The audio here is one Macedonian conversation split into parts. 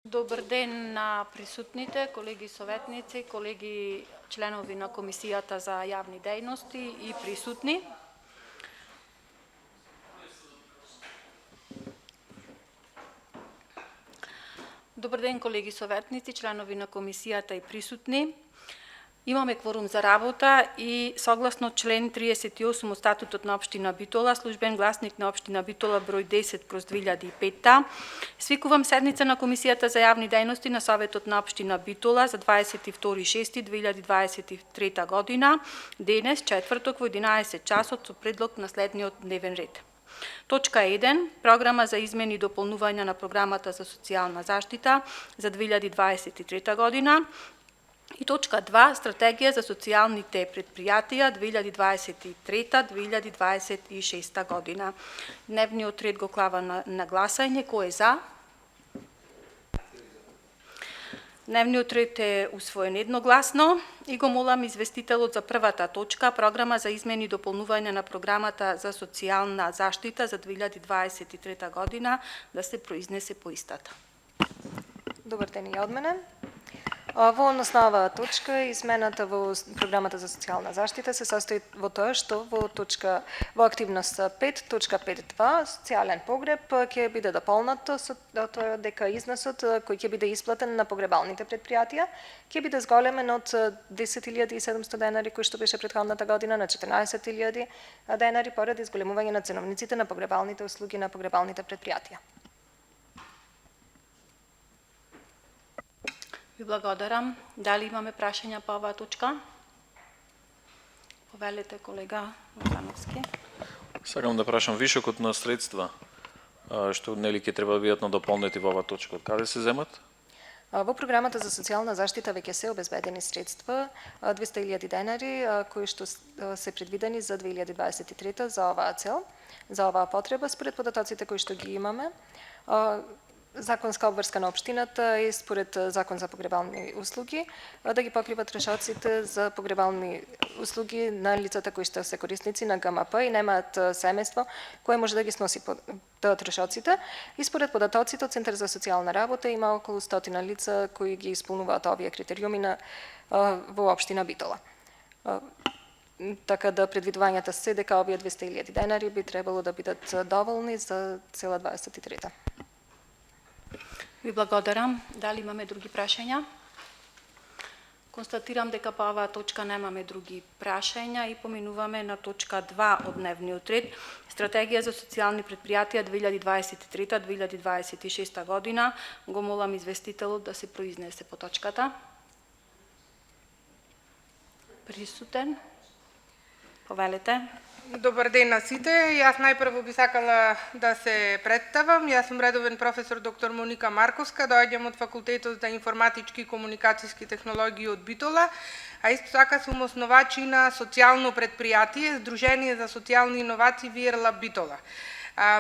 Добър ден на присутните, колеги съветници, колеги членови на Комисията за явни дейности и присутни. Добър ден, колеги съветници, членови на Комисията и присутни. Имаме кворум за работа и съгласно член 38 от статутът на община Битола, службен гласник на община Битола брой 10/2005, свикувам седница на Комисията за явни дейности на Съветът на община Битола за 22.6.2023 година, денес, четвъртък, в 11 часот, со предлог на следниот дневен ред. Точка 1. Програма за измени и допълнување на програмата за социална заштита за 2023 година. И точка 2. Стратегия за социалните предприятия 2023-2026 година. Дневниот ред го клава на гласање. Кој е за? Дневниот ред е усвоен едногласно и го молам известителот за првата точка, програма за измени и допълнување на програмата за социална заштита за 2023 година, да се произнесе по истата. Добър ден и од мене. Во основа точка, измената во програмата за социална заштита се состои во тоа што во активност 5.5.2 социјален погреб ќе биде дополнато со тоа дека износот кој ќе биде исплатен на погребалните предпријатија ќе биде зголемен од 10.700 денари кој што беше претходната година на 14.000 денари поради зголемување на ценовниците на погребалните услуги на погребалните предпријатија. Ви благодарам. Дали имаме прашања по оваа точка? Повелете, колега Вукановски. Сакам да прашам вишокот на средства што нели ќе треба да бидат надополнети во оваа точка. Од каде се земат? Во програмата за социјална заштита веќе се обезбедени средства 200.000 денари кои што се предвидени за 2023 за оваа цел, за оваа потреба според податоците кои што ги имаме. Законска обврска на општината и според закон за погребални услуги да ги покрива трошоците за погребални услуги на лицата кои што се корисници на ГМП и немаат семејство кое може да ги сноси трошоците. И според податоците од Центар за социјална работа има околу 100 лица кои ги исполнуваат овие критериуми во општина Битола. Така да предвидувањата се дека овие 200.000 денари би требало да бидат доволни за цела 23-та. Ви благодарам. Дали имаме други прашања? Констатирам дека по оваа точка немаме други прашања и поминуваме на точка 2 од дневниот ред. Стратегија за социјални предпријатија 2023-2026 година. Го молам известителот да се произнесе по точката. Присутен. Повелете. Добар ден на сите. Јас најпрво би сакала да се представам. Јас сум редовен професор доктор Моника Марковска, доаѓам од Факултетот за информатички и комуникацијски технологии од Битола, а исто така сум основач и на социјално предпријатие, Сдружение за социјални иновации Виерлаб Битола.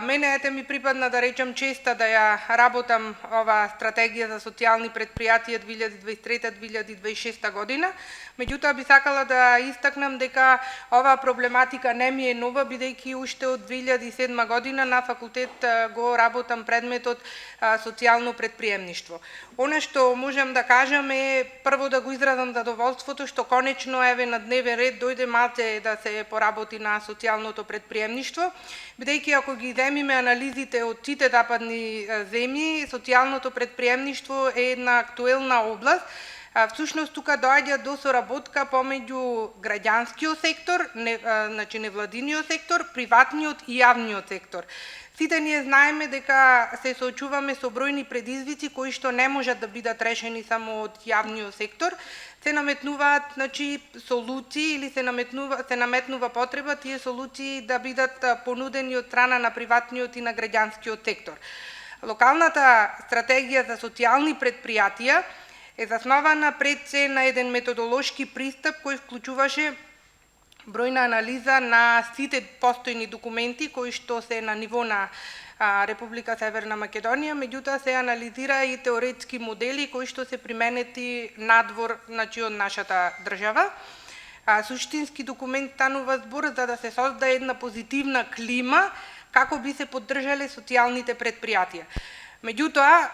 Мене ми припадна да речам честа да ја работам ова стратегија за социјални предпријатија 2023-2026 година. Меѓутоа би сакала да истакнам дека оваа проблематика не ми е нова, бидејќи уште од 2007 година на факултет го работам предметот социјално предприемништво. Она што можам да кажам е прво да го изразам задоволството што конечно еве на дневен ред дојде малце да се поработи на социјалното предприемништво, бидејќи ако ги земиме анализите од сите западни земји, социјалното предприемништво е една актуелна област. Всушност тука доаѓа до соработка помеѓу граѓанскиот сектор, значи невладиниот сектор, приватниот и јавниот сектор. Сите ние знаеме дека се соочуваме со бројни предизвици кои што не можат да бидат решени само од јавниот сектор. Се наметнуваат солуции или се наметнува потреба тие солуции да бидат понудени од страна на приватниот и на граѓанскиот сектор. Локалната стратегија за социјални предпријатија е заснована пред се на еден методолошки пристап кој вклучуваше бројна анализа на сите постојни документи кои што се на ниво на Република Северна Македонија, меѓутоа се анализира и теоретски модели кои што се применети надвор од нашата држава. Суштински документ станува збор за да се создаде една позитивна клима како би се поддржале социјалните предпријатија. Меѓутоа,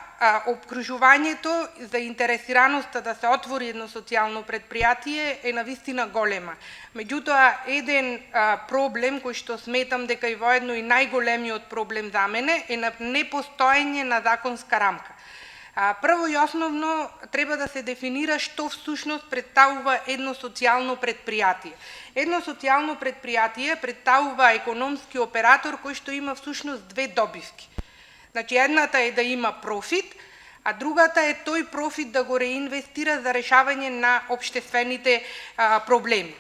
обкружувањето, заинтересираноста да се отвори едно социјално предпријатие е навистина голема. Меѓутоа, еден проблем кој што сметам дека и воедно и најголемиот проблем за мене е на непостоење на законска рамка. Прво и основно треба да се дефинира што всушност представува едно социјално предпријатие. Едно социјално предпријатие представува економски оператор кој што има всушност две добивки. Значи, едната е да има профит, а другата е тој профит да го реинвестира за решавање на општествените проблеми.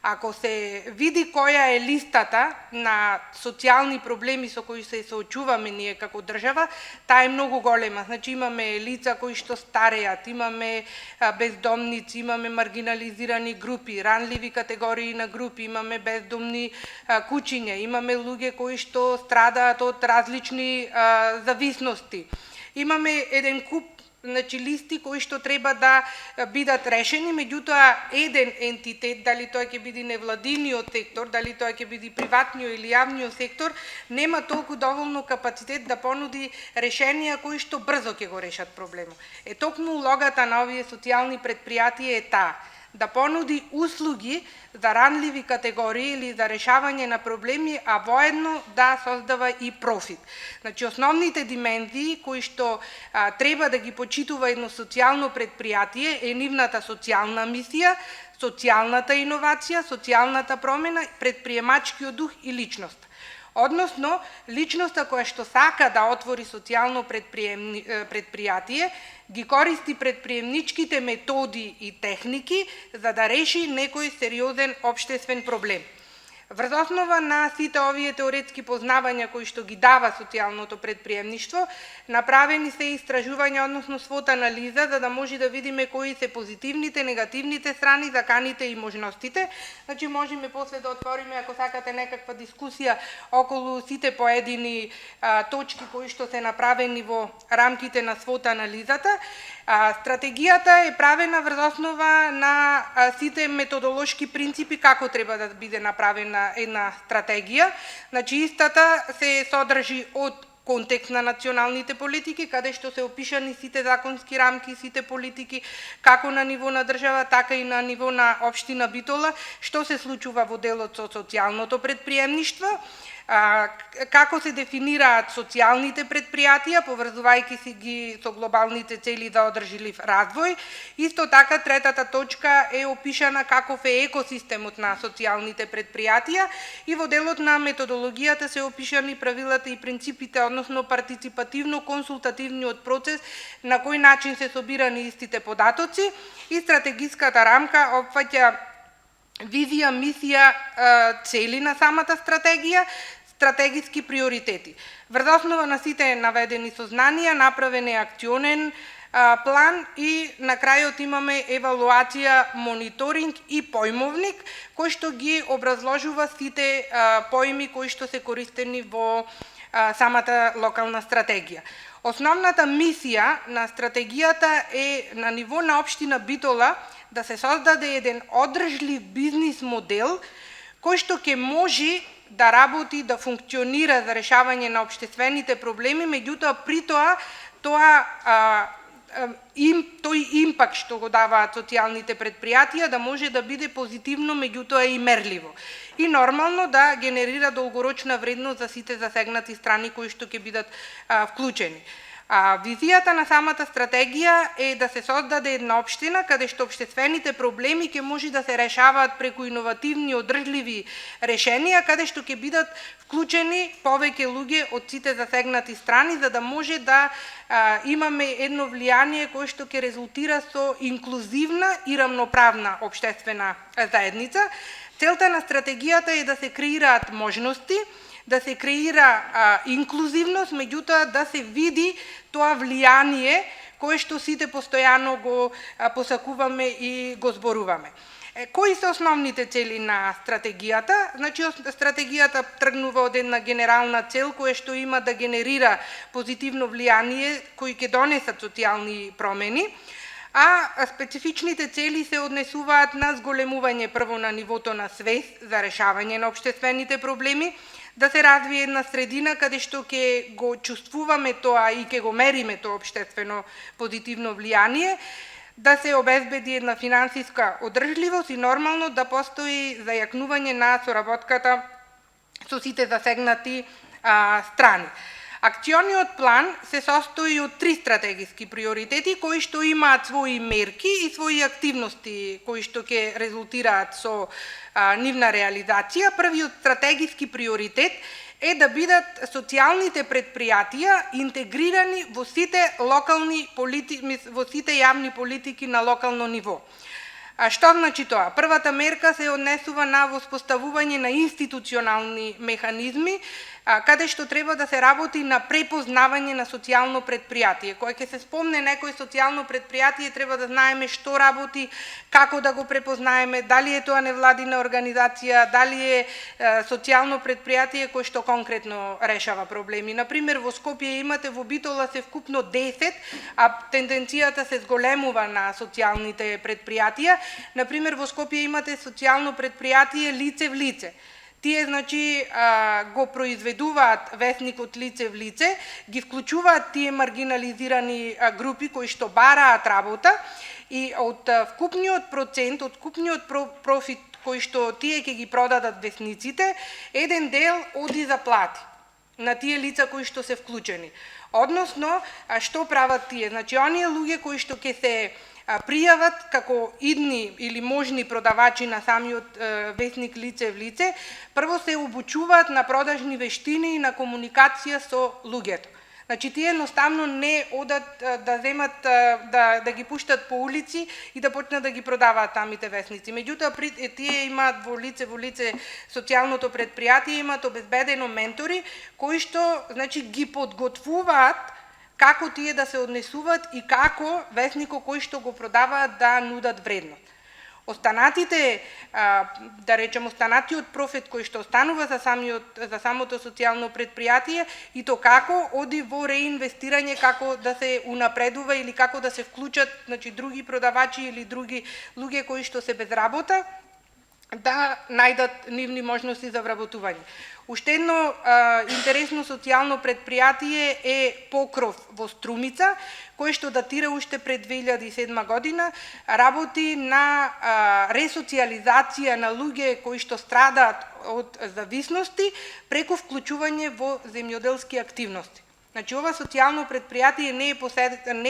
Ако се види која е листата на социјални проблеми со кои се соочуваме ние како држава, таа е многу голема. Значи, имаме лица кои што стареат, имаме бездомници, имаме маргинализирани групи, ранливи категории на групи, имаме бездомни кучиња, имаме луѓе кои што страдаат од различни зависности. Имаме еден куп листи кои што треба да бидат решени, меѓутоа еден ентитет, дали тоа ќе биде невладиниот сектор, дали тоа ќе биде приватниот или јавниот сектор, нема толку доволно капацитет да понуди решенија кои што брзо ќе го решат проблемот. Токму улогата на овие социјални предпријатија е таа, да понуди услуги за ранливи категории или за решавање на проблеми, а воедно да создава и профит. Значи, основните димензии кои што треба да ги почитува едно социјално предпријатие е нивната социјална мисија, социјалната иновација, социјалната промена, предприемачкиот дух и личност. Односно, личноста која што сака да отвори социјално предпријатие, ги користи предприемничките методи и техники за да реши некој сериозен општествен проблем. Врз основа на сите овие теоретски познавања кои што ги дава социјалното предприемништво, направени се истражувања, односно свот анализа, за да може да видиме кои се позитивните, негативните страни, заканите и можностите. Значи, можеме после да отвориме, ако сакате, некаква дискусија околу сите поедини точки кои што се направени во рамките на свот анализата. Стратегијата е правена врз основа на сите методолошки принципи како треба да биде направена една стратегија. Значи, истата се содржи од контекст на националните политики, каде што се опишани сите законски рамки, сите политики, како на ниво на држава, така и на ниво на општина Битола, што се случува во делот со социјалното предприемништво, како се дефинираат социјалните предпријатија, поврзувајќи си ги со глобалните цели за одржлив развој. Исто така, третата точка е опишана каков е екосистемот на социјалните предпријатија и во делот на методологијата се опишани правилата и принципите, односно партиципативно-консултативниот процес, на кој начин се собирани истите податоци, и стратегиската рамка опфаќа визија, мисија, цели на самата стратегија, стратегиски приоритети. Врз основа на сите наведени сознанија направен е акционен план и на крајот имаме евалуација, мониторинг и појмовник кој што ги образложува сите поими кои што се користени во самата локална стратегија. Основната мисија на стратегијата е на ниво на општина Битола да се создаде еден одржлив бизнис модел кој што ќе може да работи, да функционира за решавање на општествените проблеми, меѓутоа при тој импакт што го даваат социјалните предпријатија да може да биде позитивно, меѓутоа и мерливо. И нормално да генерира долгорочна вредност за сите засегнати страни кои што ќе бидат вклучени. Визијата на самата стратегија е да се создаде една општина каде што општествените проблеми ќе може да се решаваат преку иновативни одржливи решенија, каде што ќе бидат вклучени повеќе луѓе од сите засегнати страни, за да може да имаме едно влијание кое што ќе резултира со инклузивна и рамноправна општествена заедница. Целта на стратегијата е да се креираат можности, да се креира инклузивност, меѓутоа да се види тоа влијание кое што сите постојано го посакуваме и го зборуваме. Кои се основните цели на стратегијата? Значи, стратегијата тргнува од една генерална цел која што има да генерира позитивно влијание кои ќе донесат социјални промени, а специфичните цели се однесуваат на зголемување прво на нивото на свест за решавање на општествените проблеми, да се развие една средина каде што ќе го чувствуваме тоа и ќе го мериме тоа општествено позитивно влијание, да се обезбеди една финансиска одржливост и нормално да постои зајакнување на соработката со сите засегнати страни. Акциониот план се состои од 3 стратегиски приоритети кои што имаат своји мерки и своји активности кои што ќе резултираат со нивна реализација. Првиот стратегиски приоритет е да бидат социјалните предпријатија интегрирани во сите локални во сите јавни политики на локално ниво. Што значи тоа? Првата мерка се однесува на воспоставување на институционални механизми, каде што треба да се работи на препознавање на социјално предпријатие. Кога ќе се спомне некој социјално предпријатие, треба да знаеме што работи, како да го препознаеме, дали е тоа невладина организација, дали е социјално предпријатие кој што конкретно решава проблеми. Например, во Скопје имате, во Битола се вкупно 10, а тенденцијата се зголемува на социјалните предпријатија. Например, во Скопје имате социјално предпријатие Лице в лице. Тие, значи, го произведуваат весникот Лице в лице, ги вклучуваат тие маргинализирани групи кои што бараат работа и од вкупниот процент, од вкупниот профит кои што тие ќе ги продадат весниците, еден дел оди за плати на тие лица кои што се вклучени. Односно, што прават тие? Значи, оние луѓе кои што ќе се пријават како идни или можни продавачи на самиот весник Лице в лице, прво се обучуваат на продажни вештини и на комуникација со луѓето. Значи, тие едноставно не одат да земат, да ги пуштат по улици и да почнат да ги продаваат самите весници. Меѓутоа, тие имаат во лице социјалното предпријатие, имаат обезбедено ментори кои што, значи, ги подготвуваат како тие да се однесуваат и како весникот кој што го продаваат да нудат вредност. Останатите, да речем, останатиот профит кој што останува за самото социјално предпријатие и то како оди во реинвестирање, како да се унапредува или како да се вклучат, значи, други продавачи или други луѓе кои што се без работа, да најдат нивни можности за вработување. Уште едно интересно социјално предпријатие е Покров во Струмица, кој што датира уште пред 2007 година, работи на ресоциализација на луѓе кои што страдаат од зависности преку вклучување во земјоделски активности. Значи, ова социјално предпријатие не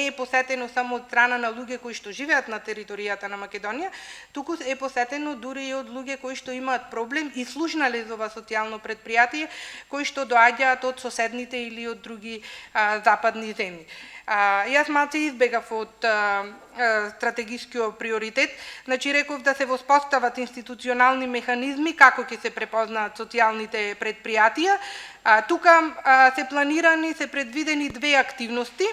е посетено само од страна на луѓе кои што живеат на територијата на Македонија, туку е посетено дури и од луѓе кои што имаат проблем и слушнале за ова социјално предпријатие, кои што доаѓаат од соседните или од други западни земји. Јас малце избегав од стратегискиот приоритет, значи реков да се воспостават институционални механизми како ќе се препознаат социјалните предпријатија. Тука се планирани, се предвидени 2 активности.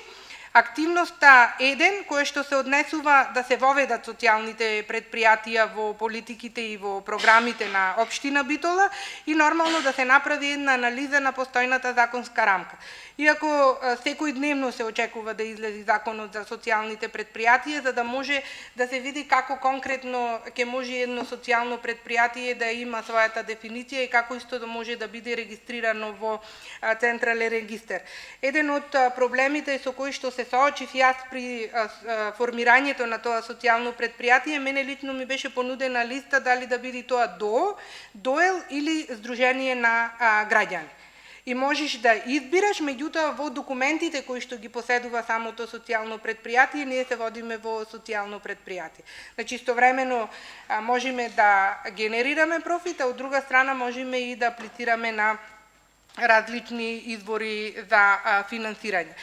Активноста 1, која што се однесува да се воведат социјалните предпријатија во политиките и во програмите на општина Битола и нормално да се направи една анализа на постојната законска рамка. Иако секој дневно се очекува да излезе законот за социјалните предпријатија, за да може да се види како конкретно ќе може едно социјално предпријатие да има својата дефиниција и како исто да може да биде регистрирано во централен регистер. Еден од проблемите со кои што се соочив јас при формирањето на тоа социјално предпријатие, мене лично ми беше понудена листа дали да биде тоа ДОО, ДОЕЛ или Сдружение на граѓани. И можеш да избираш, меѓутоа во документите кои што ги поседува самото социјално предпријатие, ние се водиме во социјално предпријатие. Значи, истовремено можеме да генерираме профит, а од друга страна можеме и да аплицираме на различни извори за финансирање.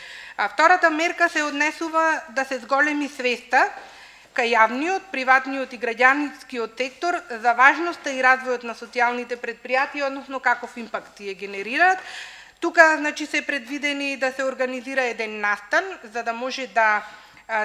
Втората мерка се однесува да се зголеми свеста кај јавниот, приватниот и граѓанскиот сектор за важноста и развојот на социјалните предпријатија, односно каков импакт тие генерираат. Тука, значи, се предвидени да се организира еден настан за да може да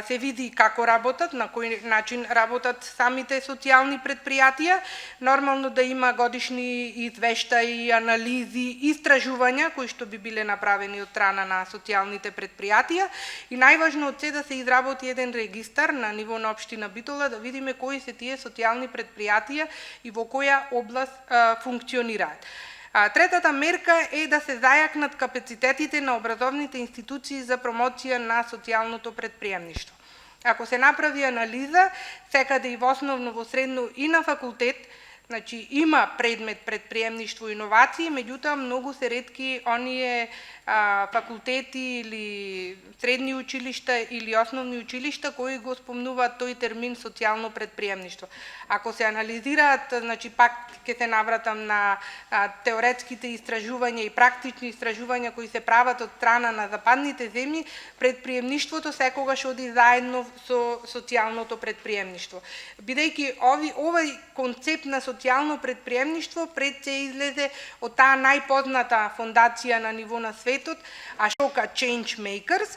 се види како работат, на кој начин работат самите социјални предпријатија, нормално да има годишни извештаи, анализи, истражувања кои што би биле направени од страна на социјалните предпријатија и најважно од се да се изработи еден регистар на ниво на општина Битола да видиме кои се тие социјални предпријатија и во која област функционираат. Третата мерка е да се зајакнат капацитетите на образовните институции за промоција на социјалното предприемништво. Ако се направи анализа, секаде и во основно, во средно и на факултет, значи има предмет предприемништво и иновации, меѓутоа многу се ретки оние факултети или средни училишта или основни училишта кои го спомнуваат тој термин социјално предприемништво. Ако се анализираат, значи пак ќе се навратам на теоретските истражувања и практични истражувања кои се прават од страна на западните земји, предприемништвото секогаш оди заедно со социјалното предприемништво. Бидејќи овој концепт на социјално предприемништво пред се излезе од таа најпозната фондација на ниво на светот, Ashoka Changemakers,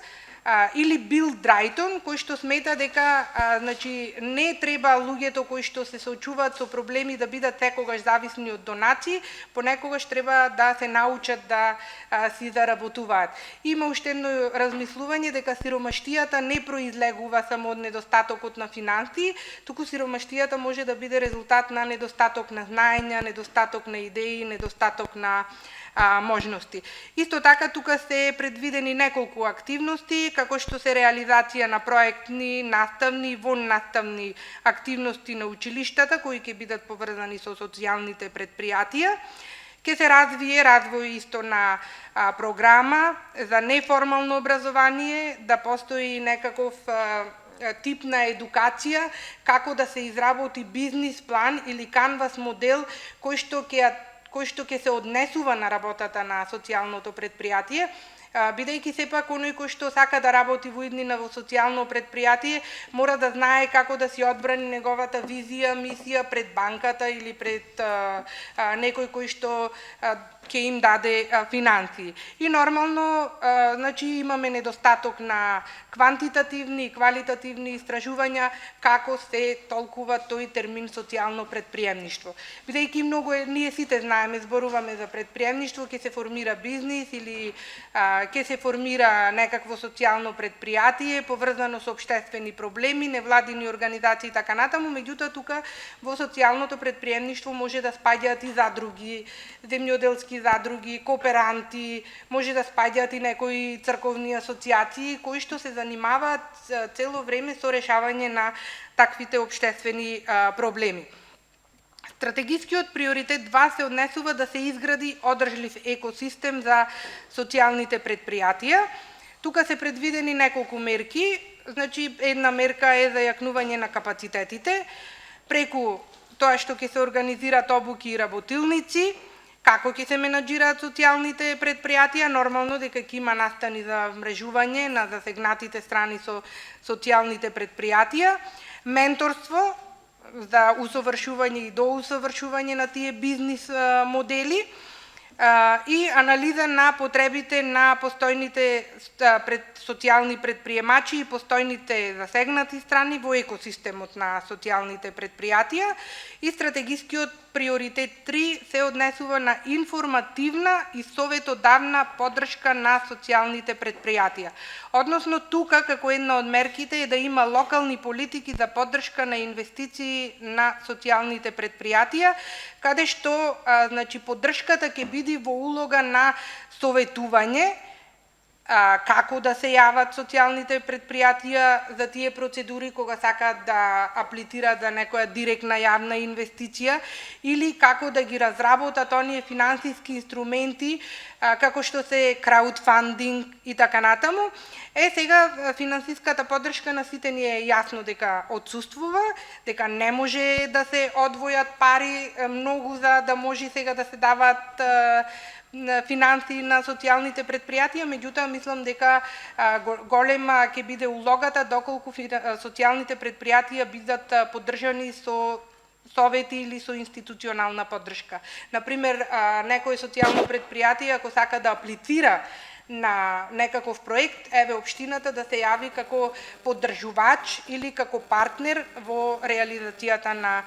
или Бил Драйтон, кој што смета дека значи не треба луѓето кои што се соочуваат со проблеми да бидат секогаш зависни од донации, понекогаш треба да се научат да си заработуваат. Има уште едно размислување дека сиромаштијата не произлегува само од недостатокот на финансии, туку сиромаштијата може да биде резултат на недостаток на знаења, недостаток на идеи, недостаток на можности. Исто така тука се предвидени неколку активности, како што се реализација на проектни, наставни и воннаставни активности на училиштата кои ќе бидат поврзани со социјалните предпријатија. Ке се развој исто на програма за неформално образование, да постои некаков тип на едукација, како да се изработи бизнис план или канвас модел кој што ќе се однесува на работата на социјалното предпријатие, бидејќи сепак оној кој што сака да работи во иднина во социјално предпријатие мора да знае како да си одбрани неговата визија, мисија пред банката или пред некој кој што ќе им даде финансии. И нормално, значи имаме недостаток на квантитативни и квалитативни истражувања како се толкува тој термин социјално предприемништво. Бидејќи многу ние сите знаеме, зборуваме за предприемништво, ќе се формира бизнис или ќе се формира некакво социјално предпријатие поврзано со општествени проблеми, невладини организации и така натаму, меѓутоа тука во социјалното предприемништво може да спаѓаат и задруги, земјоделски задруги, кооперанти, може да спаѓаат и некои црковни асоциации кои што се занимаваат цело време со решавање на таквите општествени проблеми. Стратегискиот приоритет 2 се однесува да се изгради одржлив екосистем за социјалните предпријатија. Тука се предвидени неколку мерки, значи една мерка е зајакнување на капацитетите, преку тоа што ќе се организираат обуки и работилници, како ќе се менаџираат социјалните предпријатија, нормално дека ќе има настани за мрежување на засегнатите страни со социјалните предпријатија, менторство за усовршување и доусовршување на тие бизнис модели и анализа на потребите на постојните социјални предприемачи и постојните засегнати страни во екосистемот на социјалните предпријатија. И стратегискиот приоритет 3 се однесува на информативна и советодавна поддршка на социјалните предпријатија. Односно тука како една од мерките е да има локални политики за поддршка на инвестиции на социјалните предпријатија, каде што значи поддршката ќе биде во улога на советување како да се јават социјалните предпријатија за тие процедури кога сакаат да аплицираат за некоја директна јавна инвестиција или како да ги разработат оние финансиски инструменти како што се краудфандинг и така натаму. Сега финансиската поддршка на сите ни е јасно дека отсуствува, дека не може да се одвојат пари многу за да може сега да се даваат финансии на социјалните предпријатија, меѓутоа мислам дека голема ќе биде улогата доколку социјалните предпријатија бидат поддржани со совети или со институционална поддршка. Например, некој социјално предпријатие ако сака да аплицира на некаков проект, еве општината да се јави како поддржувач или како партнер во реализацијата на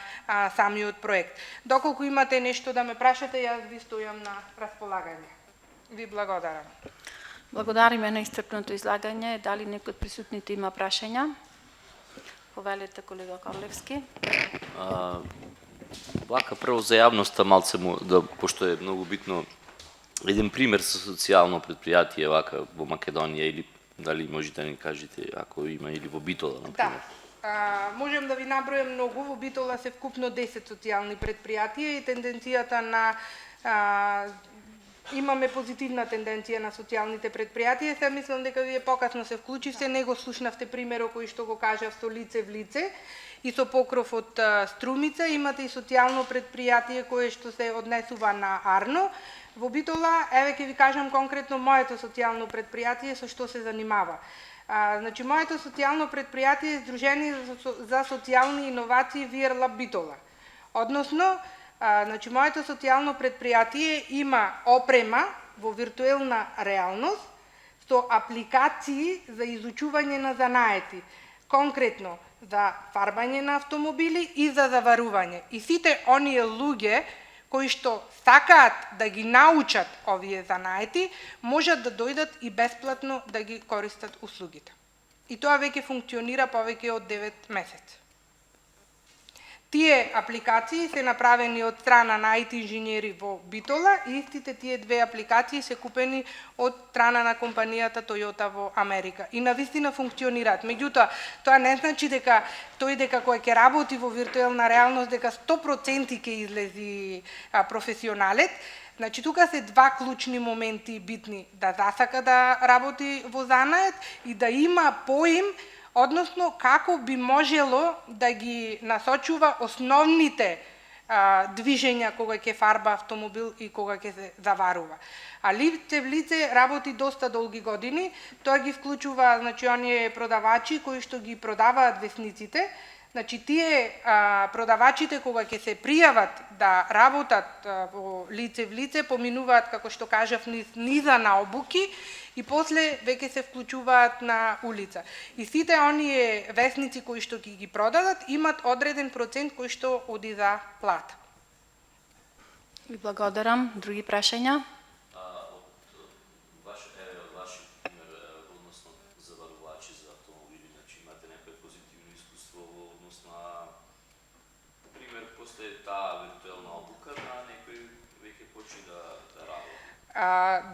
самиот проект. Доколку имате нешто да ме прашате, јас ви стојам на располагање. Ви благодарам. Благодариме на истрпното излагање. Дали некој од присутните има прашања? Повелете, колега Корлевски. Вака, прво за јавноста малце да, пошто е многу битно, еден пример со социјално предпријатие вака во Македонија или дали можете да ни кажете ако има или во Битола, например? Да. Можем да ви набројам многу, во Битола се вкупно 10 социјални предпријатија и тенденцијата на имаме позитивна тенденција на социјалните предпријатија. Се мислам дека вие покасно се вклучивте, не го слушнавте примерот кој што го кажав со лице в лице и со покров од Струмица. Имате и социјално предпријатие кое што се однесува на Арно. Во Битола, еве ќе ви кажам конкретно моето социјално предпријатие со што се занимава. Значи, моето социјално предпријатие е Сдружение за социјални иновации VR Lab Битола. Односно, значи, моето социјално предпријатие има опрема во виртуелна реалност со апликации за изучување на занаети. Конкретно, за фарбање на автомобили и за заварување. И сите оние луѓе кои што сакаат да ги научат овие занаети, можат да дојдат и бесплатно да ги користат услугите. И тоа веќе функционира повеќе од 9 месеци. Тие апликации се направени од страна на IT инженери во Битола и истите тие две апликации се купени од страна на компанијата Toyota во Америка. И навистина функционираат. Меѓутоа, тоа не значи дека тој дека кој ќе работи во виртуелна реалност дека 100% ќе излези професионалец. Значи, тука се два клучни моменти битни. Да засака да работи во занает и да има поим, односно како би можело да ги насочува основните движења кога ќе фарба автомобил и кога ќе се заварува. А лице в лице работи доста долги години, тоа ги вклучува, значи, оние продавачи кои што ги продаваат весниците. Значи, тие продавачите кога ќе се пријават да работат во лице в лице, поминуваат, како што кажав, низа на обуки и после веќе се вклучуваат на улица. И сите оние весници кои што ги продадат имат одреден процент кој што оди за плата. Ви благодарам. Други прашања?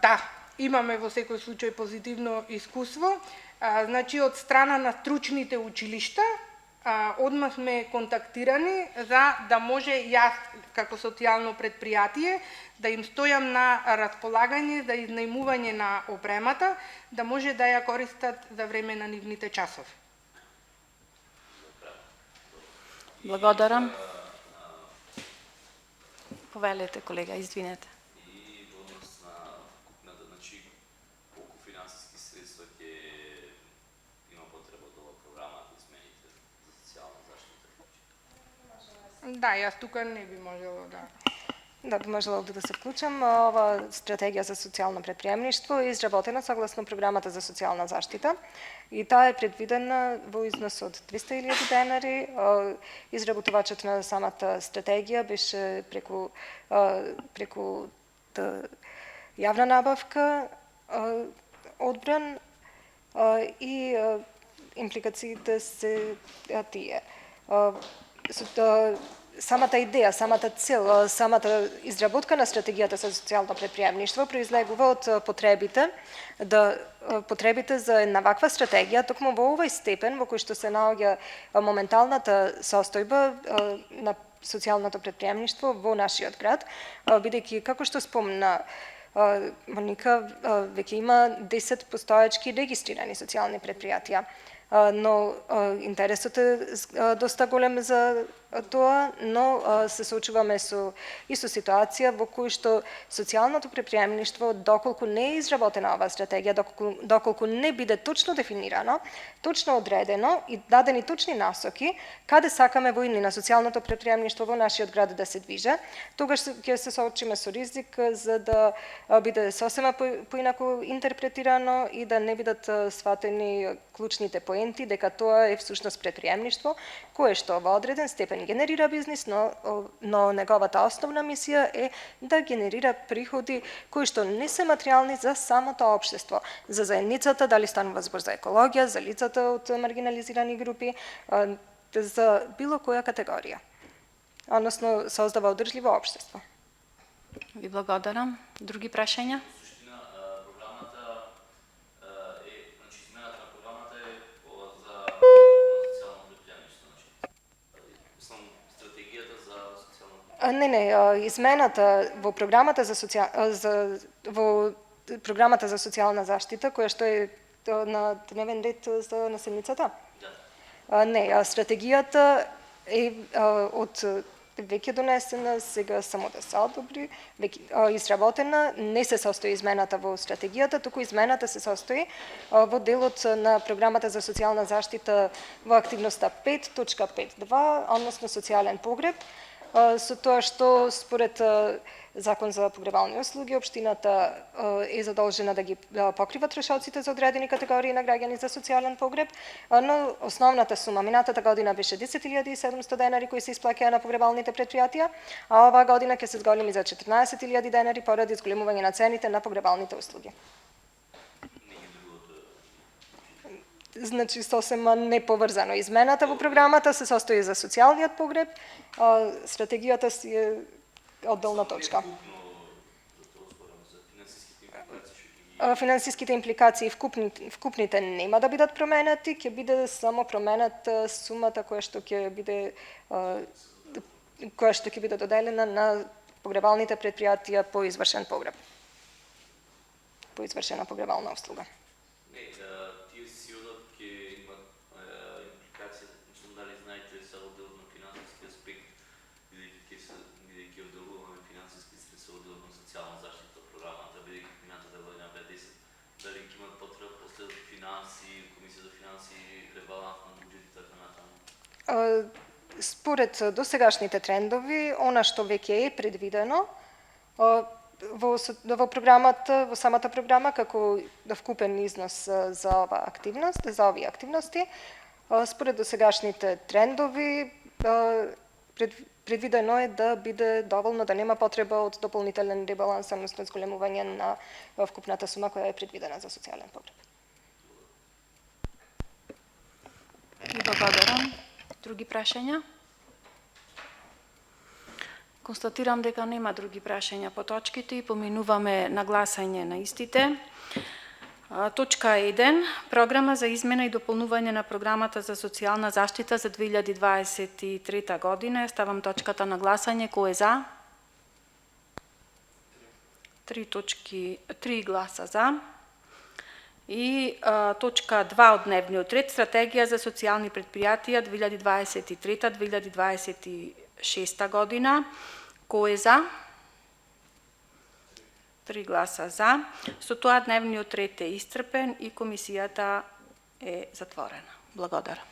Да, имаме во секој случај позитивно искуство. Значи, од страна на стручните училишта, одма сме контактирани за да може јас, како социјално предпријатие, да им стојам на располагање за изнајмување на опремата, да може да ја користат за време на нивните часови. Благодарам. Повелете, колега, извинете. Да, јас тука не би можело да... Да, би можело да се вклучам. Ова стратегија за социјално предприемништво е изработена согласно програмата за социјална заштита и таа е предвидена во износ од 200.000 денари. Изработувачот на самата стратегија беше преку јавна набавка одбран и импликациите се тие. Самата идеја, самата цел, самата изработка на стратегијата за социјално предприемништво произлегува од потребите за една ваква стратегија, токму во овој степен во кој што се наоѓа моменталната состојба на социјалното предприемништво во нашиот град, бидејќи, како што спомна Моника, веќе има 10 постоечки регистрирани социјални предпријатија. Но интересот е доста голем за тоа, но се соочуваме со ситуација во кој што социјалното предприемништво, доколку не е изработена оваа стратегија, доколку не биде точно дефинирано, точно одредено и дадени точни насоки каде сакаме во на социјалното предприемништво во нашиот град да се движе, тогаш ќе се соочиме со ризик за да биде сосема поинаку интерпретирано и да не бидат сватени клучните поенти дека тоа е всушност предприемништво кое што во одреден степен генерира бизнис, но неговата основна мисија е да генерира приходи кои што не се материјални за самото општество, за заедницата, дали станува збор за екологија, за лицата од маргинализирани групи, за било која категорија. односно создава одржливо општество. Ви благодарам. Други прашања? Суштина, програмата значи измената на програмата е за социјално предпријатништво, значи. Мислам, стратегијата за социјално Не, измената во програмата за социјална заштита, која што е на дневен ред на седмицата. Не, стратегијата е од веќе донесена, сега само да се одобри, изработена, не се состои измената во стратегијата, туку измената се состои во делот на програмата за социјална заштита во активноста 5.5.2, односно социјален погреб, со тоа што според Закон за погребални услуги општината е задолжена да ги покрива трошоците за одредени категории на граѓани за социјален погреб, но основната сума минатата година беше 10.700 денари кои се исплаќаа на погребалните предпријатија, а оваа година ќе се зголеми за 14.000 денари поради зголемување на цените на погребалните услуги. Значи, сосема неповрзано. Измената во програмата се состои за социјалниот погреб, стратегијата си е одделна точка. Финансиските импликации вкупните нема да бидат променети, ќе биде само променет сумата која што ќе биде доделена на погребалните предпријатија по извршен погреб. По извршена погребална услуга. тие силно ќе имат импликација, мислам дали знаете се оддел на финансиски аспект, бидејќи одделуваме финансиски средства оддел на социјална заштита програмата, бидејќи минатата година бе 10, дали ќе имат потреба после финанси, комисија за финанси, ребаланс на буџет и така натаму? Според досегашните трендови, она што веќе е предвидено во програмата, во самата програма како вкупен износ за оваа активност, за овие активности, според досегашните трендови предвидено е да биде доволно, да нема потреба од дополнителен ребаланс, односно зголемување на вкупната сума која е предвидена за социјален погреб. Ви благодарам. Други прашања? Констатирам дека нема други прашања по точките и поминуваме на гласање на истите. Точка 1. Програма за измена и дополнување на програмата за социјална заштита за 2023 година. Ставам точката на гласање. Кој е за? 3 гласа за. И точка 2 од дневниот ред, стратегија за социјални предпријатија 2023-2026 година. Кој е за? 3 гласа за. Со тоа дневниот ред е исцрпен и комисијата е затворена. Благодарам.